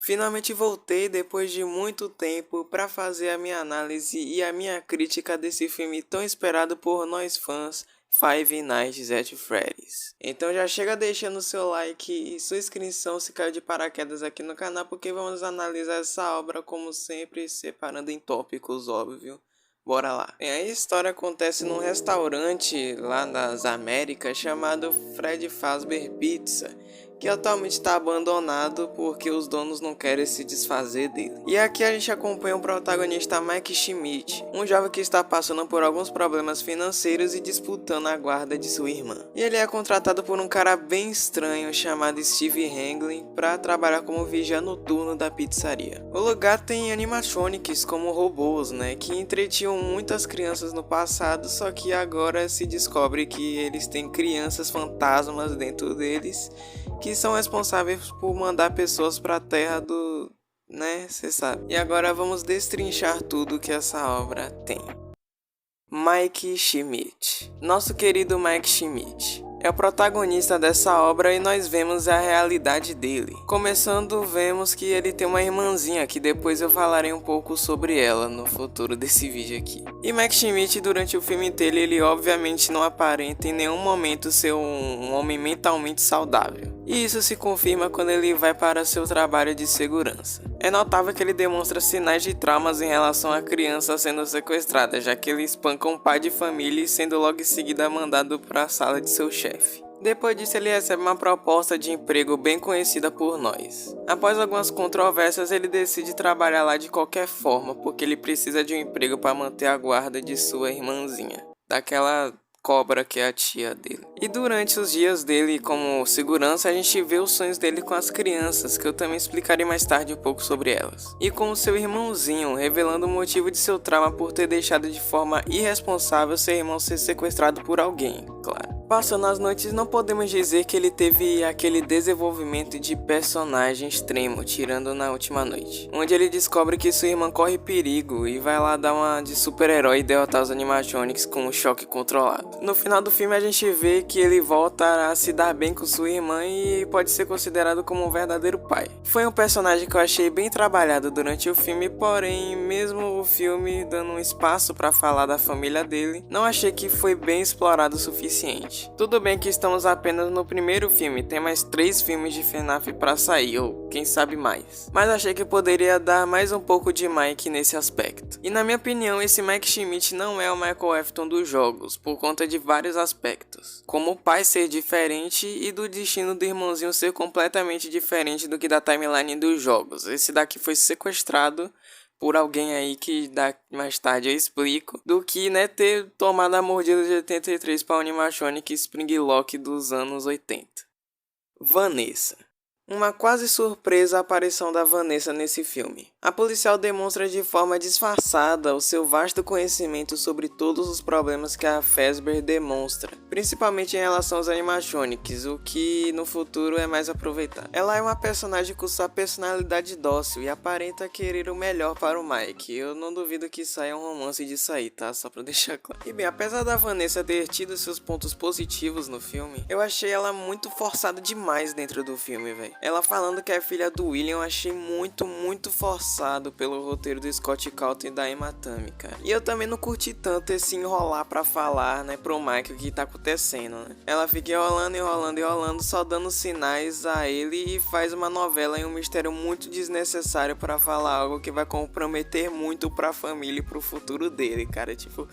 Finalmente voltei depois de muito tempo para fazer a minha análise e a minha crítica desse filme tão esperado por nós fãs, Five Nights at Freddy's. Então já chega deixando seu like e sua inscrição se caiu de paraquedas aqui no canal, porque vamos analisar essa obra como sempre, separando em tópicos, óbvio. Bora lá. A história acontece num restaurante lá nas Américas chamado Fred Fazbear Pizza, que atualmente está abandonado porque os donos não querem se desfazer dele. E aqui a gente acompanha o protagonista Mike Schmidt, um jovem que está passando por alguns problemas financeiros e disputando a guarda de sua irmã. E ele é contratado por um cara bem estranho chamado Steve Hanglin para trabalhar como vigia noturno da pizzaria. O lugar tem animatronics como robôs, que entretinham muitas crianças no passado, só que agora se descobre que eles têm crianças fantasmas dentro deles, que são responsáveis por mandar pessoas pra terra do... cê sabe. E agora vamos destrinchar tudo que essa obra tem. Mike Schmidt. Nosso querido Mike Schmidt é o protagonista dessa obra e nós vemos a realidade dele. Começando, vemos que ele tem uma irmãzinha, que depois eu falarei um pouco sobre ela no futuro desse vídeo aqui. E Mike Schmidt, durante o filme inteiro, ele obviamente não aparenta em nenhum momento ser um homem mentalmente saudável. E isso se confirma quando ele vai para seu trabalho de segurança. É notável que ele demonstra sinais de traumas em relação à criança sendo sequestrada, já que ele espanca um pai de família e sendo logo em seguida mandado para a sala de seu chefe. Depois disso, ele recebe uma proposta de emprego bem conhecida por nós. Após algumas controvérsias, ele decide trabalhar lá de qualquer forma, porque ele precisa de um emprego para manter a guarda de sua irmãzinha, daquela cobra que é a tia dele. E durante os dias dele como segurança, a gente vê os sonhos dele com as crianças, que eu também explicarei mais tarde um pouco sobre elas. E com o seu irmãozinho, revelando o motivo de seu trauma por ter deixado de forma irresponsável seu irmão ser sequestrado por alguém, claro. Passando as noites, não podemos dizer que ele teve aquele desenvolvimento de personagem extremo, tirando na última noite, onde ele descobre que sua irmã corre perigo e vai lá dar uma de super-herói e derrotar os animatronics com um choque controlado. No final do filme a gente vê que ele volta a se dar bem com sua irmã e pode ser considerado como um verdadeiro pai. Foi um personagem que eu achei bem trabalhado durante o filme, porém, mesmo o filme dando um espaço para falar da família dele, não achei que foi bem explorado o suficiente. Tudo bem que estamos apenas no primeiro filme, tem mais 3 filmes de FNAF pra sair, ou quem sabe mais. Mas achei que poderia dar mais um pouco de Mike nesse aspecto. E na minha opinião, esse Mike Schmidt não é o Michael Afton dos jogos, por conta de vários aspectos. Como o pai ser diferente e do destino do irmãozinho ser completamente diferente do que da timeline dos jogos. Esse daqui foi sequestrado por alguém aí que mais tarde eu explico, do que ter tomado a mordida de 83 para o animatronic Springlock dos anos 80. Vanessa. Uma quase surpresa aparição da Vanessa nesse filme. A policial demonstra de forma disfarçada o seu vasto conhecimento sobre todos os problemas que a Fazbear demonstra, principalmente em relação aos animatronics, o que no futuro é mais aproveitado. Ela é uma personagem com sua personalidade dócil e aparenta querer o melhor para o Mike. Eu não duvido que saia um romance disso aí, tá? Só pra deixar claro. E bem, apesar da Vanessa ter tido seus pontos positivos no filme, eu achei ela muito forçada demais dentro do filme, velho. Ela falando que é filha do William, eu achei muito forçado pelo roteiro do Scott Calton e da Emma Tammy, cara. E eu também não curti tanto esse enrolar pra falar, pro Mike o que tá acontecendo, Ela fica enrolando, só dando sinais a ele e faz uma novela em um mistério muito desnecessário pra falar algo que vai comprometer muito pra família e pro futuro dele, cara. Tipo,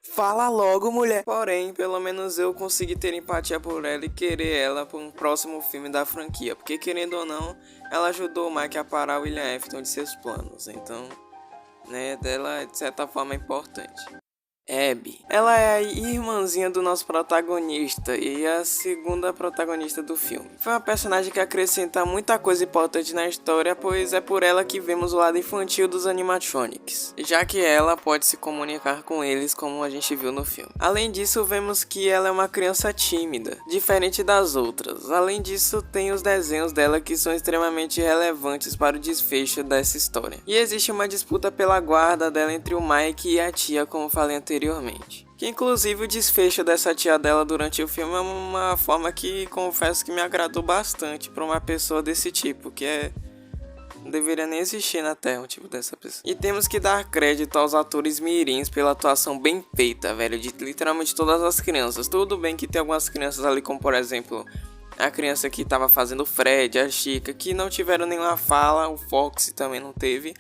fala logo, mulher. Porém, pelo menos eu consegui ter empatia por ela e querer ela para um próximo filme da franquia, porque querendo ou não, ela ajudou o Mike a parar o William Afton de seus planos, então, dela de certa forma é importante. Abby. Ela é a irmãzinha do nosso protagonista e a segunda protagonista do filme. Foi uma personagem que acrescenta muita coisa importante na história, pois é por ela que vemos o lado infantil dos animatronics, já que ela pode se comunicar com eles como a gente viu no filme. Além disso, vemos que ela é uma criança tímida, diferente das outras. Além disso, tem os desenhos dela que são extremamente relevantes para o desfecho dessa história. E existe uma disputa pela guarda dela entre o Mike e a tia, como falei anteriormente. Que inclusive o desfecho dessa tia dela durante o filme é uma forma que confesso que me agradou bastante para uma pessoa desse tipo, que é Não deveria nem existir na Terra um tipo dessa pessoa. E temos que dar crédito aos atores mirins pela atuação bem feita, velho, de literalmente todas as crianças. Tudo bem que tem algumas crianças ali, como por exemplo a criança que tava fazendo o Fred, a Chica, que não tiveram nenhuma fala, o Fox também não teve.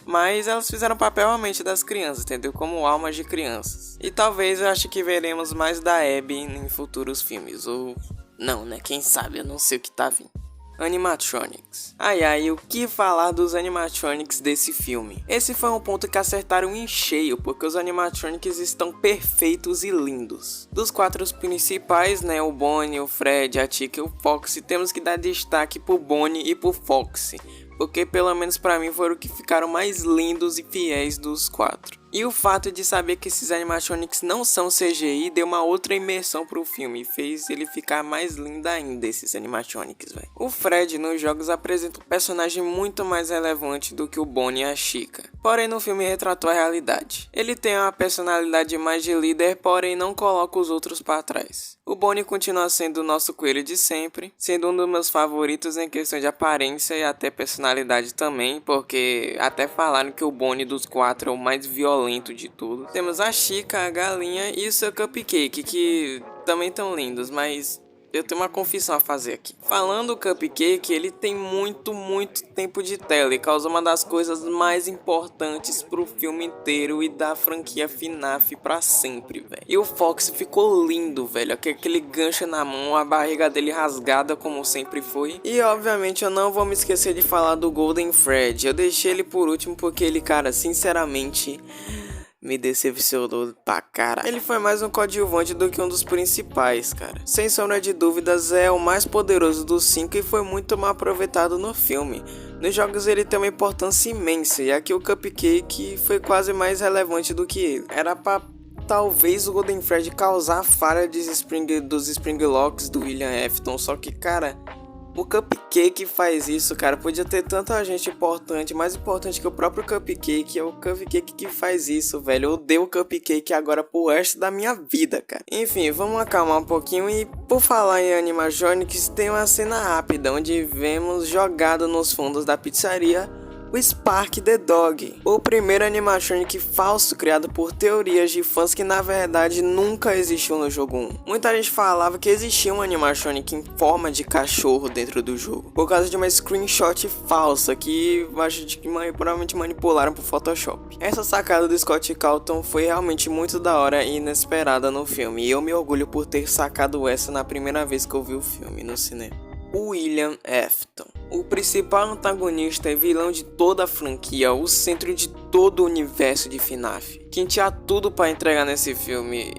Mas elas fizeram papel realmente das crianças, entendeu? Como almas de crianças. E talvez eu acho que veremos mais da Abby em futuros filmes. Ou não, né? Quem sabe? Eu não sei o que tá vindo. Animatronics. Ai, o que falar dos animatronics desse filme? Esse foi um ponto que acertaram em cheio, porque os animatronics estão perfeitos e lindos. Dos 4 principais, né, o Bonnie, o Fred, a Chica e o Fox, temos que dar destaque pro Bonnie e pro Fox, porque pelo menos pra mim foram os que ficaram mais lindos e fiéis dos 4. E o fato de saber que esses animatronics não são CGI deu uma outra imersão pro filme e fez ele ficar mais lindo ainda, esses animatronics, velho. O Fred nos jogos apresenta um personagem muito mais relevante do que o Bonnie e a Chica, porém no filme retratou a realidade. Ele tem uma personalidade mais de líder, porém não coloca os outros para trás. O Bonnie continua sendo o nosso coelho de sempre, sendo um dos meus favoritos em questão de aparência e até personalidade também, porque até falaram que o Bonnie dos 4 é o mais violento de tudo. Temos a Chica, a galinha e o seu Cupcake, que também tão lindos, mas eu tenho uma confissão a fazer aqui. Falando do Cupcake, ele tem muito tempo de tela e causa uma das coisas mais importantes pro filme inteiro e da franquia FNAF pra sempre, velho. E o Fox ficou lindo, velho. Aquele gancho na mão, a barriga dele rasgada como sempre foi. E obviamente eu não vou me esquecer de falar do Golden Fred. Eu deixei ele por último porque ele, cara, sinceramente me decepcionou pra cara. Ele foi mais um coadjuvante do que um dos principais, cara. Sem sombra de dúvidas, é o mais poderoso dos 5 e foi muito mal aproveitado no filme. Nos jogos ele tem uma importância imensa, e aqui o Cupcake foi quase mais relevante do que ele. Era pra talvez o Golden Fred causar a falha dos Springlocks do William Afton, só que, cara, o Cupcake faz isso, cara. Podia ter tanta gente importante, mais importante que o próprio Cupcake. É o Cupcake que faz isso, velho. Eu odeio o Cupcake agora pro resto da minha vida, cara. Enfim, vamos acalmar um pouquinho. E por falar em animatronics, tem uma cena rápida onde vemos jogado nos fundos da pizzaria o Spark the Dog, o primeiro animatronic falso criado por teorias de fãs que na verdade nunca existiu no jogo 1. Muita gente falava que existia um animatronic em forma de cachorro dentro do jogo, por causa de uma screenshot falsa que acho que provavelmente manipularam por Photoshop. Essa sacada do Scott Calton foi realmente muito da hora e inesperada no filme, e eu me orgulho por ter sacado essa na primeira vez que eu vi o filme no cinema. William Afton, o principal antagonista e vilão de toda a franquia, o centro de todo o universo de FNAF, quem tinha tudo para entregar nesse filme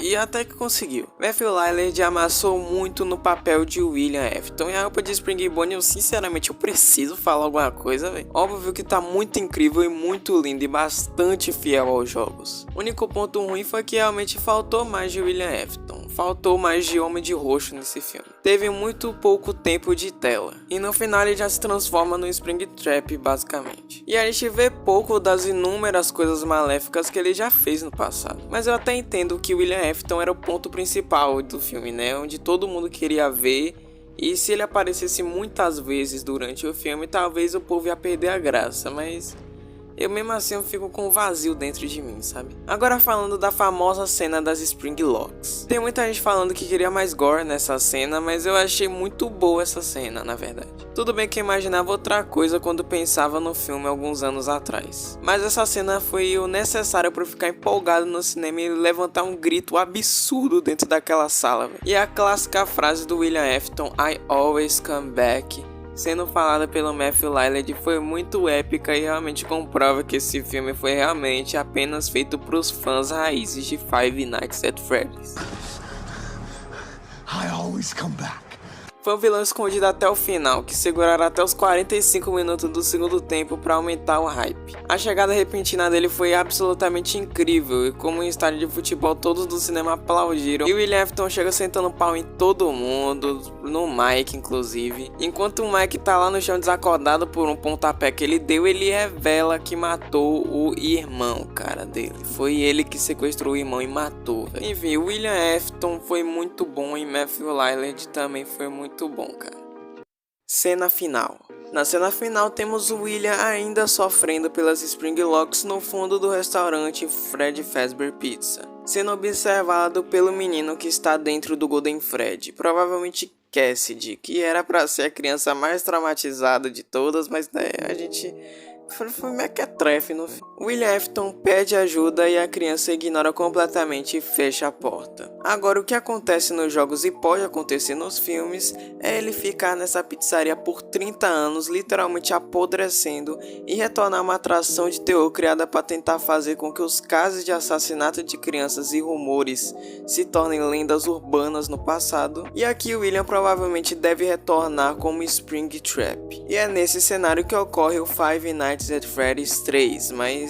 e até que conseguiu. Matthew Lillard amassou muito no papel de William Afton, e a roupa de Spring Bonnie eu sinceramente preciso falar alguma coisa, velho. Óbvio que tá muito incrível e muito lindo e bastante fiel aos jogos. O único ponto ruim foi que realmente faltou mais de William Afton. Faltou mais de Homem de Roxo nesse filme. Teve muito pouco tempo de tela. E no final ele já se transforma no Springtrap, basicamente. E a gente vê pouco das inúmeras coisas maléficas que ele já fez no passado. Mas eu até entendo que William Afton era o ponto principal do filme, né? Onde todo mundo queria ver. E se ele aparecesse muitas vezes durante o filme, talvez o povo ia perder a graça. Mas eu mesmo assim eu fico com um vazio dentro de mim, sabe? Agora falando da famosa cena das Springlocks. Tem muita gente falando que queria mais gore nessa cena, mas eu achei muito boa essa cena, na verdade. Tudo bem que eu imaginava outra coisa quando pensava no filme alguns anos atrás. Mas essa cena foi o necessário para eu ficar empolgado no cinema e levantar um grito absurdo dentro daquela sala, véio. E a clássica frase do William Afton, I always come back, sendo falada pelo Matthew Lillard, foi muito épica e realmente comprova que esse filme foi realmente apenas feito para os fãs raízes de Five Nights at Freddy's. I always come back. Foi um vilão escondido até o final, que segurará até os 45 minutos do segundo tempo para aumentar o hype. A chegada repentina dele foi absolutamente incrível, e como em estádio de futebol todos do cinema aplaudiram, e o William Afton chega sentando pau em todo mundo, no Mike inclusive. Enquanto o Mike tá lá no chão desacordado por um pontapé que ele deu, ele revela que matou o irmão, cara, dele. Foi ele que sequestrou o irmão e matou, véio. Enfim, o William Afton foi muito bom e Matthew Lillard também foi muito bom, cara. Cena final. Na cena final temos o William ainda sofrendo pelas Spring Locks no fundo do restaurante Fred Fazbear Pizza, sendo observado pelo menino que está dentro do Golden Fred, provavelmente Cassidy, que era pra ser a criança mais traumatizada de todas, mas né, a gente foi mequetrefe no fim. William Afton pede ajuda e a criança ignora completamente e fecha a porta. Agora, o que acontece nos jogos e pode acontecer nos filmes é ele ficar nessa pizzaria por 30 anos, literalmente apodrecendo, e retornar uma atração de terror criada para tentar fazer com que os casos de assassinato de crianças e rumores se tornem lendas urbanas no passado. E aqui William provavelmente deve retornar como Springtrap. E é nesse cenário que ocorre o Five Nights at Freddy's 3, mas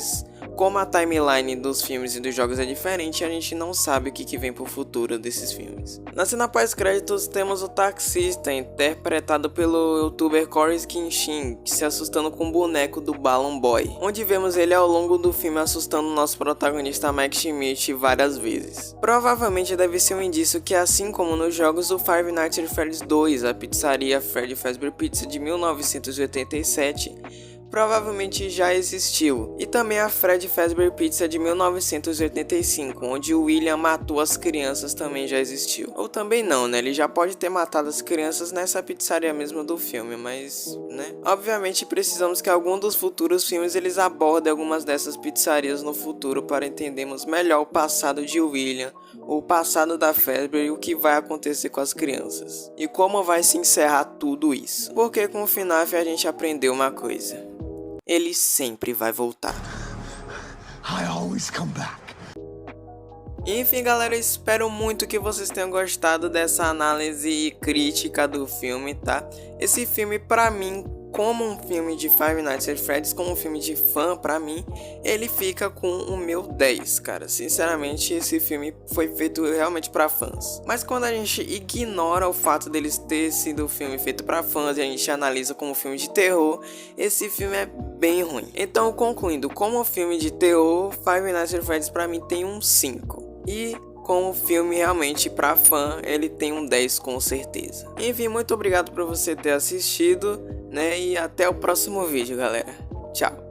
como a timeline dos filmes e dos jogos é diferente, a gente não sabe o que vem pro futuro desses filmes. Na cena pós-créditos temos o taxista, interpretado pelo youtuber Corey Kinshin, se assustando com o boneco do Balloon Boy, onde vemos ele ao longo do filme assustando o nosso protagonista Mike Schmidt várias vezes. Provavelmente deve ser um indício que, assim como nos jogos, o Five Nights at Freddy's 2, a pizzaria Fred Fazbear Pizza de 1987, provavelmente já existiu, e também a Fred Fazbear Pizza de 1985, onde o William matou as crianças, também já existiu. Ou também não, né? Ele já pode ter matado as crianças nessa pizzaria mesmo do filme, mas, né? Obviamente precisamos que algum dos futuros filmes eles abordem algumas dessas pizzarias no futuro para entendermos melhor o passado de William, o passado da Fazbear e o que vai acontecer com as crianças. E como vai se encerrar tudo isso. Porque com o FNAF a gente aprendeu uma coisa: ele sempre vai voltar. I always come back. Enfim, galera, espero muito que vocês tenham gostado dessa análise crítica do filme, tá? Esse filme, pra mim, como um filme de Five Nights at Freddy's, como um filme de fã, pra mim, ele fica com o meu 10, cara. Sinceramente, esse filme foi feito realmente pra fãs. Mas quando a gente ignora o fato deles ter sido um filme feito pra fãs e a gente analisa como um filme de terror, esse filme é bem ruim. Então, concluindo, como filme de terror, Five Nights at Freddy's pra mim tem um 5. E como filme realmente pra fã, ele tem um 10 com certeza. Enfim, muito obrigado por você ter assistido, né? E até o próximo vídeo, galera. Tchau.